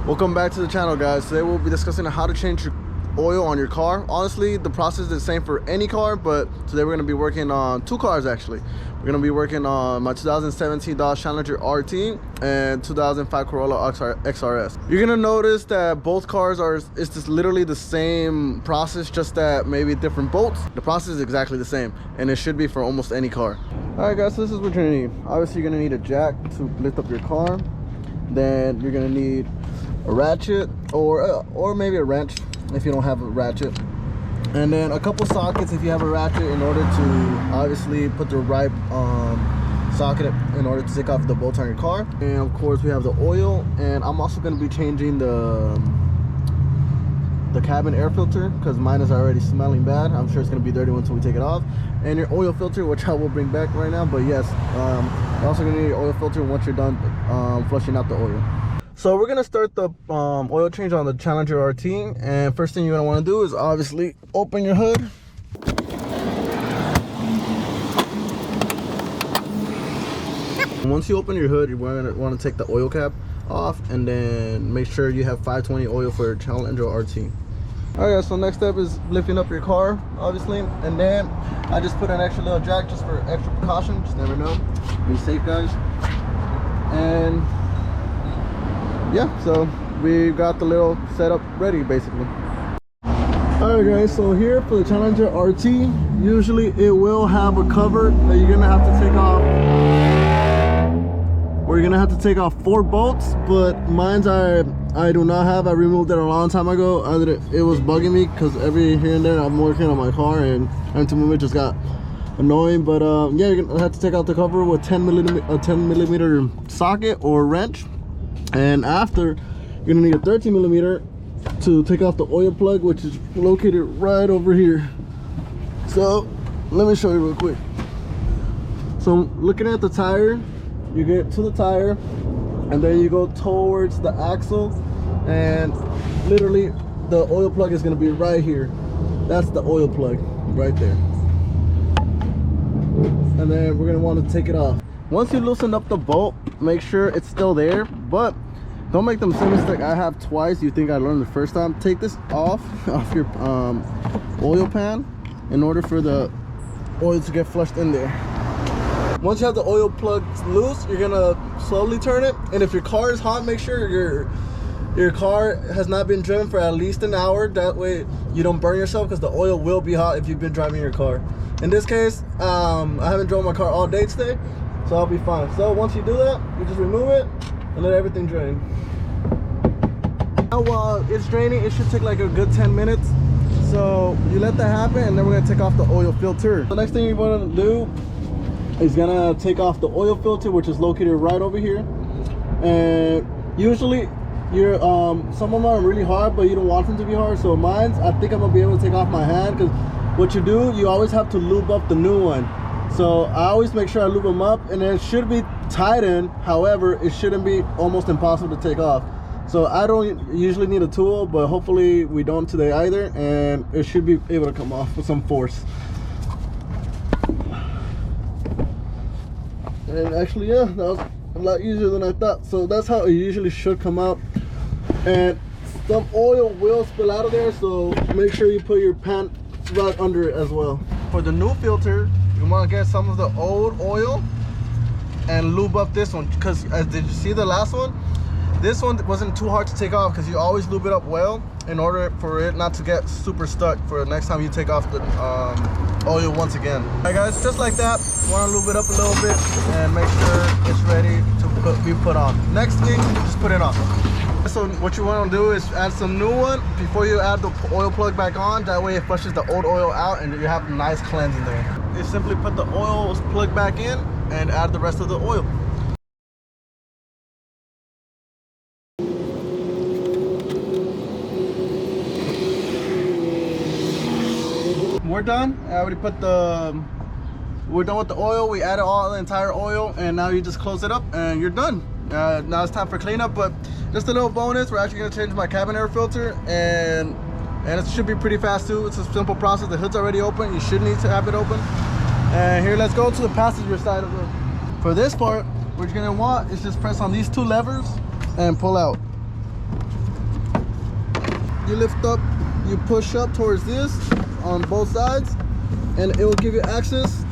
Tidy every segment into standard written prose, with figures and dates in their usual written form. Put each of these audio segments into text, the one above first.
Welcome back to the channel, guys. Today we'll be discussing how to change your oil on your car. Honestly, the process is the same for any car, but today we're going to be working on two cars actually. We're going to be working on my 2017 Dodge Challenger RT and 2005 Corolla XRS. You're going to notice that both cars it's just literally the same process, just that maybe different bolts. The process is exactly the same, and it should be for almost any car. All right, guys, so this is what you're going to need. Obviously, you're going to need a jack to lift up your car. Then you're going to need a ratchet or maybe a wrench if you don't have a ratchet, and then a couple sockets if you have a ratchet, in order to obviously put the right socket in order to take off the bolts on your car. And of course we have the oil, and I'm also going to be changing the cabin air filter because mine is already smelling bad. I'm sure it's going to be dirty once we take it off. And your oil filter, which I will bring back right now, but yes, you're also going to need your oil filter once you're done flushing out the oil. So we're gonna start the oil change on the Challenger RT, and first thing you're gonna want to do is obviously open your hood. Once you open your hood, you're gonna want to take the oil cap off, and then make sure you have 520 oil for your Challenger RT. All right, so next step is lifting up your car, obviously, and then I just put an extra little jack just for extra precaution. Just never know. Be safe, guys. And yeah, so we got the little setup ready basically. Alright guys, so here for the Challenger RT, usually it will have a cover that you're gonna have to take off, or you're gonna have to take off 4 bolts, but mine's I do not have. I removed it a long time ago. It was bugging me because every here and there I'm working on my car and having to move it just got annoying. But yeah, you're gonna have to take out the cover with a 10 millimeter socket or wrench. And after, you're gonna need a 13 millimeter to take off the oil plug, which is located right over here. So let me show you real quick. So looking at the tire, you get to the tire and then you go towards the axle, and literally the oil plug is gonna be right here. That's the oil plug right there. And then we're gonna want to take it off. Once you loosen up the bolt, make sure it's still there, but don't make the same mistake I have twice. You think I learned the first time. Take this off your oil pan in order for the oil to get flushed in there. Once you have the oil plug loose, you're gonna slowly turn it, and if your car is hot, make sure your car has not been driven for at least an hour. That way you don't burn yourself, because the oil will be hot if you've been driving your car. In this case, I haven't drove my car all day today, so I'll be fine. So once you do that, you just remove it and let everything drain. Now while it's draining, it should take like a good 10 minutes. So you let that happen, and then we're gonna take off the oil filter. The next thing you want to do is gonna take off the oil filter, which is located right over here. And usually some of them are really hard, but you don't want them to be hard. So mine's, I think I'm gonna be able to take off my hand, because what you do, you always have to lube up the new one. So I always make sure I lube them up, and it should be tightened. However, it shouldn't be almost impossible to take off. So I don't usually need a tool, but hopefully we don't today either, and it should be able to come off with some force. And actually, yeah, that was a lot easier than I thought. So that's how it usually should come out. And some oil will spill out of there, so make sure you put your pan right under it as well. For the new filter, you want to get some of the old oil and lube up this one, because did you see the last one? This one wasn't too hard to take off, because you always lube it up well in order for it not to get super stuck for the next time you take off the oil once again. Alright guys, just like that, you want to lube it up a little bit and make sure it's ready to be put on. Next thing, just put it on. So what you want to do is add some new one before you add the oil plug back on. That way it flushes the old oil out, and you have a nice cleansing there. You simply put the oil plug back in and add the rest of the oil. We're done. I already put we're done with the oil. We added all the entire oil, and now you just close it up and you're done. Now it's time for cleanup, but just a little bonus, we're actually going to change my cabin air filter, and it should be pretty fast too. It's a simple process. The hood's already open. You should need to have it open. And here, let's go to the passenger side of it. For this part, what you're gonna want is just press on these two levers and pull out. you lift up, you push up towards this on both sides, and it will give you access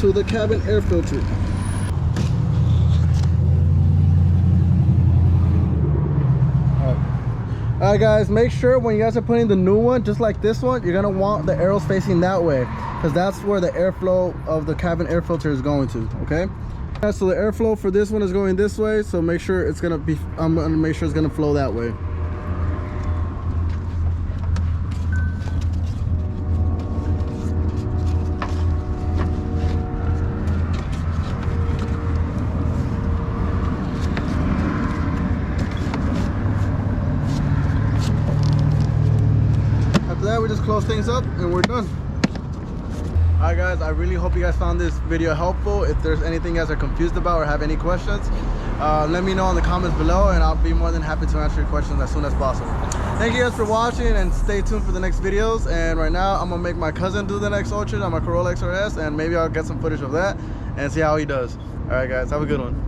to the cabin air filter. All right guys, make sure when you guys are putting the new one, just like this one, you're gonna want the arrows facing that way, because that's where the airflow of the cabin air filter is going to. Okay, so the airflow for this one is going this way, so make sure it's gonna be, I'm gonna make sure it's gonna flow that way. That we just close things up and we're done. All right guys, I really hope you guys found this video helpful. If there's anything you guys are confused about or have any questions, let me know in the comments below, and I'll be more than happy to answer your questions as soon as possible. Thank you guys for watching, and stay tuned for the next videos. And right now I'm gonna make my cousin do the next Orchard on my Corolla XRS, and maybe I'll get some footage of that and see how he does. All right guys, have a good one.